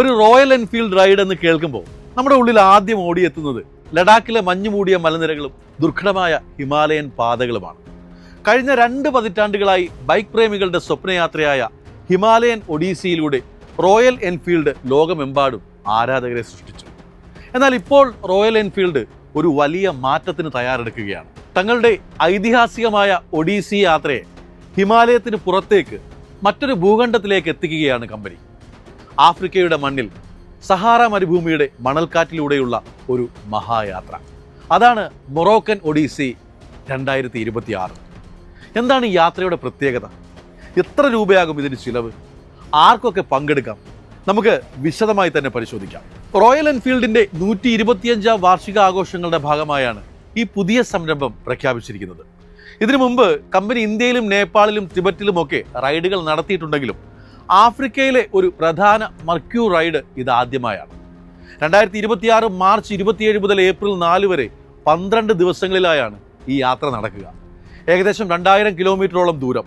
ഒരു royal Enfield ride എന്ന് കേൾക്കുമ്പോൾ നമ്മുടെ ഉള്ളിൽ ആദ്യം ഓടിയെത്തുന്നത് ലഡാക്കിലെ മഞ്ഞുമൂടിയ മലനിരകളും ദുർഘടമായ ഹിമാലയൻ പാതകളുമാണ്. കഴിഞ്ഞ 2 പതിറ്റാണ്ടുകളായി ബൈക്ക് പ്രേമികളുടെ സ്വപ്നയാത്രയായ ഹിമാലയൻ ഒഡീസിയിലൂടെ റോയൽ എൻഫീൽഡ് ലോകമെമ്പാടും ആരാധകരെ സൃഷ്ടിച്ചു. എന്നാൽ ഇപ്പോൾ റോയൽ എൻഫീൽഡ് ഒരു വലിയ മാറ്റത്തിന് തയ്യാറെടുക്കുകയാണ്. തങ്ങളുടെ ഐതിഹാസികമായ ഒഡീസി യാത്രയെ ഹിമാലയത്തിന് പുറത്തേക്ക് മറ്റൊരു ഭൂഖണ്ഡത്തിലേക്ക് എത്തിക്കുകയാണ് കമ്പനി. ആഫ്രിക്കയുടെ മണ്ണിൽ സഹാറ മരുഭൂമിയുടെ മണൽക്കാറ്റിലൂടെയുള്ള ഒരു മഹായാത്ര. അതാണ് മൊറോക്കൻ ഒഡീസി 2026. എന്താണ് ഈ യാത്രയുടെ പ്രത്യേകത? എത്ര രൂപയാകും ഇതിന് ചിലവ്? ആർക്കൊക്കെ പങ്കെടുക്കാം? നമുക്ക് വിശദമായി തന്നെ പരിശോധിക്കാം. റോയൽ എൻഫീൽഡിന്റെ 125ാം വാർഷികാഘോഷങ്ങളുടെ ഭാഗമായാണ് ഈ പുതിയ സംരംഭം പ്രഖ്യാപിച്ചിരിക്കുന്നത്. ഇതിനു മുമ്പ് കമ്പനി ഇന്ത്യയിലും നേപ്പാളിലും ടിബറ്റിലുമൊക്കെ റൈഡുകൾ നടത്തിയിട്ടുണ്ടെങ്കിലും ആഫ്രിക്കയിലെ ഒരു പ്രധാന മർക്യൂ റൈഡ് ഇതാദ്യമായാണ്. 2026 മാർച്ച് 27 മുതൽ ഏപ്രിൽ 4 വരെ 12 ദിവസങ്ങളിലായാണ് ഈ യാത്ര നടക്കുക. ഏകദേശം 2000 കിലോമീറ്ററോളം ദൂരം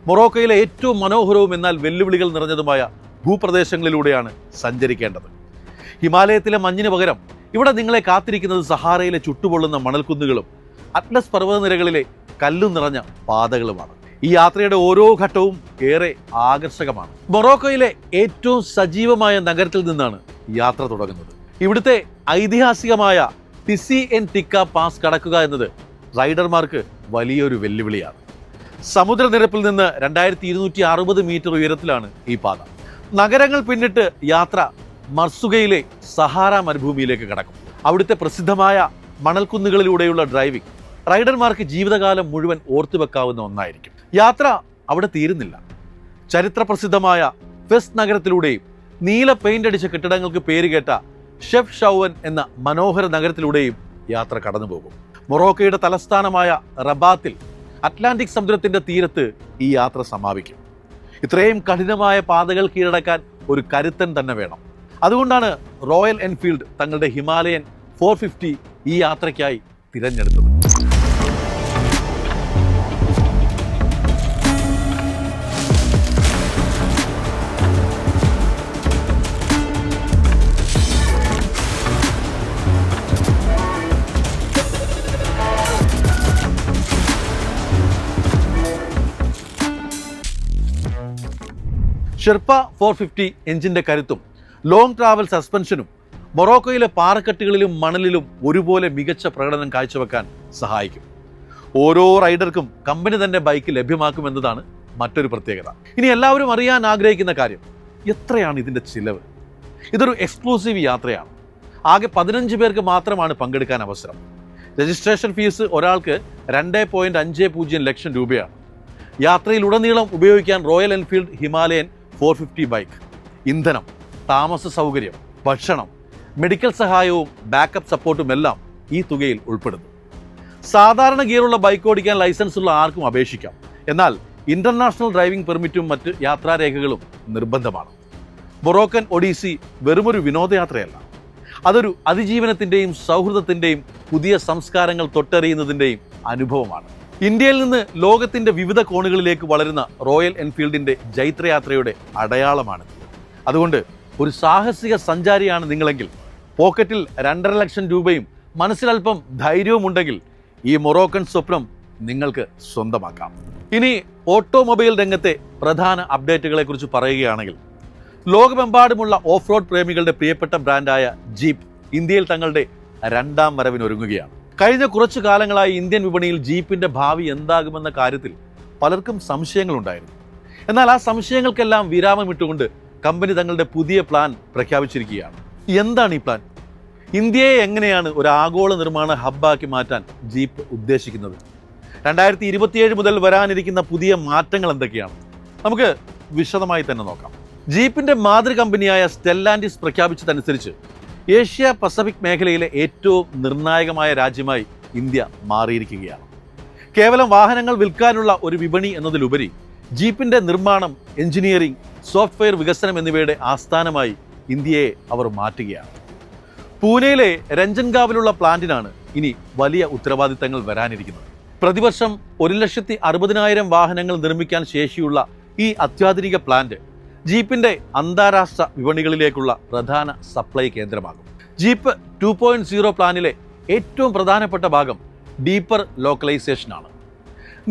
മൊറോക്കോയിലെ ഏറ്റവും മനോഹരവും എന്നാൽ വെല്ലുവിളികൾ നിറഞ്ഞതുമായ ഭൂപ്രദേശങ്ങളിലൂടെയാണ് സഞ്ചരിക്കേണ്ടത്. ഹിമാലയത്തിലെ മഞ്ഞിന് പകരം ഇവിടെ നിങ്ങളെ കാത്തിരിക്കുന്നത് സഹാറയിലെ ചുട്ടുപൊള്ളുന്ന മണൽക്കുന്നുകളും അറ്റ്ലസ് പർവ്വതനിരകളിലെ കല്ലും നിറഞ്ഞ പാതകളുമാണ്. ഈ യാത്രയുടെ ഓരോ ഘട്ടവും ഏറെ ആകർഷകമാണ്. മൊറോക്കോയിലെ ഏറ്റവും സജീവമായ നഗരത്തിൽ നിന്നാണ് യാത്ര തുടങ്ങുന്നത്. ഇവിടുത്തെ ഐതിഹാസികമായ ടിസി എൻ ടിക്ക പാസ് കടക്കുക എന്നത് റൈഡർമാർക്ക് വലിയൊരു വെല്ലുവിളിയാണ്. സമുദ്രനിരപ്പിൽ നിന്ന് 2260 മീറ്റർ ഉയരത്തിലാണ് ഈ പാത. നഗരങ്ങൾ പിന്നിട്ട് യാത്ര മർസുഗയിലെ സഹാറ മരുഭൂമിയിലേക്ക് കടക്കും. അവിടുത്തെ പ്രസിദ്ധമായ മണൽക്കുന്നുകളിലൂടെയുള്ള ഡ്രൈവിംഗ് റൈഡർമാർക്ക് ജീവിതകാലം മുഴുവൻ ഓർത്തുവെക്കാവുന്ന ഒന്നായിരിക്കും. യാത്ര അവിടെ തീരുന്നില്ല. ചരിത്ര പ്രസിദ്ധമായ ഫെസ് നഗരത്തിലൂടെയും നീല പെയിന്റ് അടിച്ച കെട്ടിടങ്ങൾക്ക് പേരുകേട്ട ഷെഫ് ഷൗവൻ എന്ന മനോഹര നഗരത്തിലൂടെയും യാത്ര കടന്നുപോകും. മൊറോക്കോയുടെ തലസ്ഥാനമായ റബാത്തിൽ അറ്റ്ലാന്റിക് സമുദ്രത്തിന്റെ തീരത്ത് ഈ യാത്ര സമാപിക്കും. ഇത്രയും കഠിനമായ പാതകൾ കീഴടക്കാൻ ഒരു കരുത്തൻ തന്നെ വേണം. അതുകൊണ്ടാണ് റോയൽ എൻഫീൽഡ് തങ്ങളുടെ ഹിമാലയൻ 450 ഈ യാത്രയ്ക്കായി തിരഞ്ഞെടുത്തത്. ഷെർപ്പ 450 എഞ്ചിന്റെ കരുത്തും ലോങ് ട്രാവൽ സസ്പെൻഷനും മൊറോക്കോയിലെ പാറക്കെട്ടുകളിലും മണലിലും ഒരുപോലെ മികച്ച പ്രകടനം കാഴ്ചവെക്കാൻ സഹായിക്കും. ഓരോ റൈഡർക്കും കമ്പനി തന്നെ ബൈക്ക് ലഭ്യമാക്കുമെന്നതാണ് മറ്റൊരു പ്രത്യേകത. ഇനി എല്ലാവരും അറിയാൻ ആഗ്രഹിക്കുന്ന കാര്യം, എത്രയാണ് ഇതിൻ്റെ ചിലവ്? ഇതൊരു എക്സ്ക്ലൂസീവ് യാത്രയാണ്. ആകെ 15 പേർക്ക് മാത്രമാണ് പങ്കെടുക്കാൻ അവസരം. രജിസ്ട്രേഷൻ ഫീസ് ഒരാൾക്ക് 2.50 ലക്ഷം രൂപയാണ്. യാത്രയിലുടനീളം ഉപയോഗിക്കാൻ റോയൽ എൻഫീൽഡ് ഹിമാലയൻ 450 ബൈക്ക്, ഇന്ധനം, താമസ സൗകര്യം, ഭക്ഷണം, മെഡിക്കൽ സഹായവും ബാക്കപ്പ് സപ്പോർട്ടും എല്ലാം ഈ തുകയിൽ ഉൾപ്പെടുന്നു. സാധാരണ ഗിയറുള്ള ബൈക്ക് ഓടിക്കാൻ ലൈസൻസ് ഉള്ള ആർക്കും അപേക്ഷിക്കാം. എന്നാൽ ഇന്റർനാഷണൽ ഡ്രൈവിംഗ് പെർമിറ്റും മറ്റ് യാത്രാരേഖകളും നിർബന്ധമാണ്. മൊറോക്കൻ ഒഡീസി വെറുമൊരു വിനോദയാത്രയല്ല, അതൊരു അതിജീവനത്തിൻ്റെയും സൗഹൃദത്തിൻ്റെയും പുതിയ സംസ്കാരങ്ങൾ തൊട്ടറിയുന്നതിൻ്റെയും അനുഭവമാണ്. ഇന്ത്യയിൽ നിന്ന് ലോകത്തിൻ്റെ വിവിധ കോണുകളിലേക്ക് വളരുന്ന റോയൽ എൻഫീൽഡിൻ്റെ ജൈത്രയാത്രയുടെ അടയാളമാണ്. അതുകൊണ്ട് ഒരു സാഹസിക സഞ്ചാരിയാണ് നിങ്ങളെങ്കിൽ, പോക്കറ്റിൽ 2.5 ലക്ഷം രൂപയും മനസ്സിലൽപ്പം ധൈര്യവും ഉണ്ടെങ്കിൽ ഈ മൊറോക്കൻ സ്വപ്നം നിങ്ങൾക്ക് സ്വന്തമാക്കാം. ഇനി ഓട്ടോമൊബൈൽ രംഗത്തെ പ്രധാന അപ്ഡേറ്റുകളെ കുറിച്ച് പറയുകയാണെങ്കിൽ, ലോകമെമ്പാടുമുള്ള ഓഫ് റോഡ് പ്രേമികളുടെ പ്രിയപ്പെട്ട ബ്രാൻഡായ ജീപ്പ് ഇന്ത്യയിൽ തങ്ങളുടെ 2ാം വരവിനൊരുങ്ങുകയാണ്. കഴിഞ്ഞ കുറച്ചു കാലങ്ങളായി ഇന്ത്യൻ വിപണിയിൽ ജീപ്പിന്റെ ഭാവി എന്താകുമെന്ന കാര്യത്തിൽ പലർക്കും സംശയങ്ങളുണ്ടായിരുന്നു. എന്നാൽ ആ സംശയങ്ങൾക്കെല്ലാം വിരാമമിട്ടുകൊണ്ട് കമ്പനി തങ്ങളുടെ പുതിയ പ്ലാൻ പ്രഖ്യാപിച്ചിരിക്കുകയാണ്. എന്താണ് ഈ പ്ലാൻ? ഇന്ത്യയെ എങ്ങനെയാണ് ഒരു ആഗോള നിർമ്മാണ ഹബ്ബാക്കി മാറ്റാൻ ജീപ്പ് ഉദ്ദേശിക്കുന്നത്? 2027 മുതൽ വരാനിരിക്കുന്ന പുതിയ മാറ്റങ്ങൾ എന്തൊക്കെയാണ്? നമുക്ക് വിശദമായി തന്നെ നോക്കാം. ജീപ്പിന്റെ മാതൃ കമ്പനിയായ സ്റ്റെല്ലാൻഡിസ് പ്രഖ്യാപിച്ചതനുസരിച്ച് ഏഷ്യ പസഫിക് മേഖലയിലെ ഏറ്റവും നിർണായകമായ രാജ്യമായി ഇന്ത്യ മാറിയിരിക്കുകയാണ്. കേവലം വാഹനങ്ങൾ വിൽക്കാനുള്ള ഒരു വിപണി എന്നതിലുപരി ജീപ്പിന്റെ നിർമ്മാണം, എഞ്ചിനീയറിംഗ്, സോഫ്റ്റ്വെയർ വികസനം എന്നിവയുടെ ആസ്ഥാനമായി ഇന്ത്യയെ അവർ മാറ്റുകയാണ്. പൂനെയിലെ രഞ്ജൻഗാവിലുള്ള പ്ലാന്റിനാണ് ഇനി വലിയ ഉത്തരവാദിത്തങ്ങൾ വരാനിരിക്കുന്നത്. പ്രതിവർഷം 1,60,60,000 വാഹനങ്ങൾ നിർമ്മിക്കാൻ ശേഷിയുള്ള ഈ അത്യാധുനിക പ്ലാന്റ് ജീപ്പിന്റെ അന്താരാഷ്ട്ര വിപണികളിലേക്കുള്ള പ്രധാന സപ്ലൈ കേന്ദ്രമാകും. ജീപ്പ് 2.0 പ്ലാനിലെ ഏറ്റവും പ്രധാനപ്പെട്ട ഭാഗം ഡീപ്പർ ലോക്കലൈസേഷനാണ്.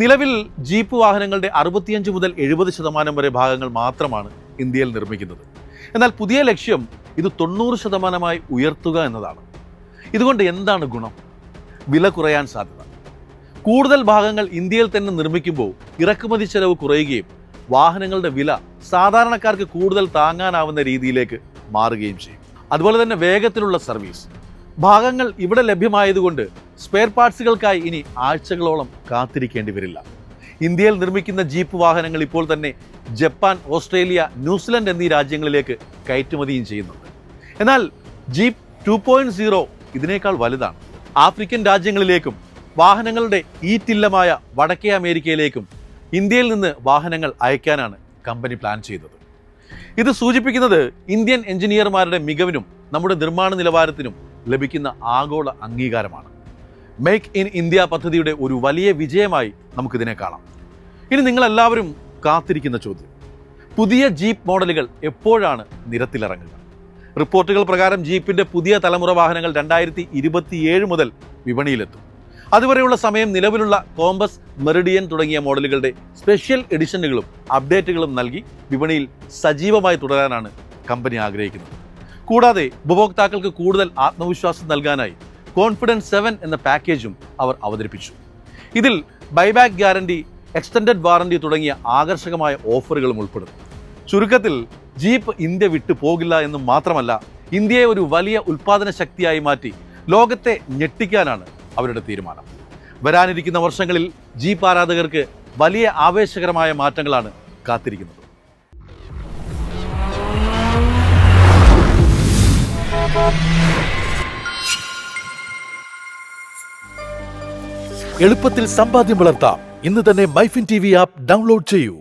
നിലവിൽ ജീപ്പ് വാഹനങ്ങളുടെ 65 മുതൽ 70% വരെ ഭാഗങ്ങൾ മാത്രമാണ് ഇന്ത്യയിൽ നിർമ്മിക്കുന്നത്. എന്നാൽ പുതിയ ലക്ഷ്യം ഇത് 90% ഉയർത്തുക എന്നതാണ്. ഇതുകൊണ്ട് എന്താണ് ഗുണം? വില കുറയാൻ സാധ്യത. കൂടുതൽ ഭാഗങ്ങൾ ഇന്ത്യയിൽ തന്നെ നിർമ്മിക്കുമ്പോൾ ഇറക്കുമതി ചെലവ് കുറയുകയും വാഹനങ്ങളുടെ വില സാധാരണക്കാർക്ക് കൂടുതൽ താങ്ങാനാവുന്ന രീതിയിലേക്ക് മാറുകയും ചെയ്യും. അതുപോലെ തന്നെ വേഗത്തിലുള്ള സർവീസ്. ഭാഗങ്ങൾ ഇവിടെ ലഭ്യമായതുകൊണ്ട് സ്പെയർ പാർട്സുകൾക്കായി ഇനി ആഴ്ചകളോളം കാത്തിരിക്കേണ്ടി വരില്ല. ഇന്ത്യയിൽ നിർമ്മിക്കുന്ന ജീപ്പ് വാഹനങ്ങൾ ഇപ്പോൾ തന്നെ ജപ്പാൻ, ഓസ്ട്രേലിയ, ന്യൂസിലൻഡ് എന്നീ രാജ്യങ്ങളിലേക്ക് കയറ്റുമതിയും ചെയ്യുന്നുണ്ട്. എന്നാൽ ജീപ്പ് 2.0 ഇതിനേക്കാൾ വലുതാണ്. ആഫ്രിക്കൻ രാജ്യങ്ങളിലേക്കും വാഹനങ്ങളുടെ ഈറ്റില്ലമായ വടക്കേ അമേരിക്കയിലേക്കും ഇന്ത്യയിൽ നിന്ന് വാഹനങ്ങൾ അയക്കാനാണ് കമ്പനി പ്ലാൻ ചെയ്തത്. ഇത് സൂചിപ്പിക്കുന്നത് ഇന്ത്യൻ എഞ്ചിനീയർമാരുടെ മികവിനും നമ്മുടെ നിർമ്മാണ നിലവാരത്തിനും ലഭിക്കുന്ന ആഗോള അംഗീകാരമാണ്. മേക്ക് ഇൻ ഇന്ത്യ പദ്ധതിയുടെ ഒരു വലിയ വിജയമായി നമുക്കിതിനെ കാണാം. ഇനി നിങ്ങളെല്ലാവരും കാത്തിരിക്കുന്ന ചോദ്യം, പുതിയ ജീപ്പ് മോഡലുകൾ എപ്പോഴാണ് നിരത്തിലിറങ്ങുക? റിപ്പോർട്ടുകൾ പ്രകാരം ജീപ്പിന്റെ പുതിയ തലമുറ വാഹനങ്ങൾ 2027 മുതൽ വിപണിയിലെത്തും. അതുവരെയുള്ള സമയം നിലവിലുള്ള കോമ്പസ്, മെറിഡിയൻ തുടങ്ങിയ മോഡലുകളുടെ സ്പെഷ്യൽ എഡിഷനുകളും അപ്ഡേറ്റുകളും നൽകി വിപണിയിൽ സജീവമായി തുടരാനാണ് കമ്പനി ആഗ്രഹിക്കുന്നത്. കൂടാതെ ഉപഭോക്താക്കൾക്ക് കൂടുതൽ ആത്മവിശ്വാസം നൽകാനായി കോൺഫിഡൻസ് 7 എന്ന പാക്കേജും അവർ അവതരിപ്പിച്ചു. ഇതിൽ ബൈബാക്ക് ഗ്യാരണ്ടി, എക്സ്റ്റൻഡഡ് വാറണ്ടി തുടങ്ങിയ ആകർഷകമായ ഓഫറുകളും ഉൾപ്പെടും. ചുരുക്കത്തിൽ ജീപ്പ് ഇന്ത്യ വിട്ടു പോകില്ല എന്ന് മാത്രമല്ല, ഇന്ത്യയെ ഒരു വലിയ ഉൽപ്പാദന ശക്തിയായി മാറ്റി ലോകത്തെ ഞെട്ടിക്കാനാണ് അവരുടെ തീരുമാനം. വരാനിരിക്കുന്ന വർഷങ്ങളിൽ ജീപ്പ് ആരാധകർക്ക് വലിയ ആവേശകരമായ മാറ്റങ്ങളാണ് കാത്തിരിക്കുന്നത്. എളുപ്പത്തിൽ സമ്പാദ്യം വളർത്താം. ഇന്ന് തന്നെ മൈഫിൻ TV ആപ്പ് ഡൗൺലോഡ് ചെയ്യൂ.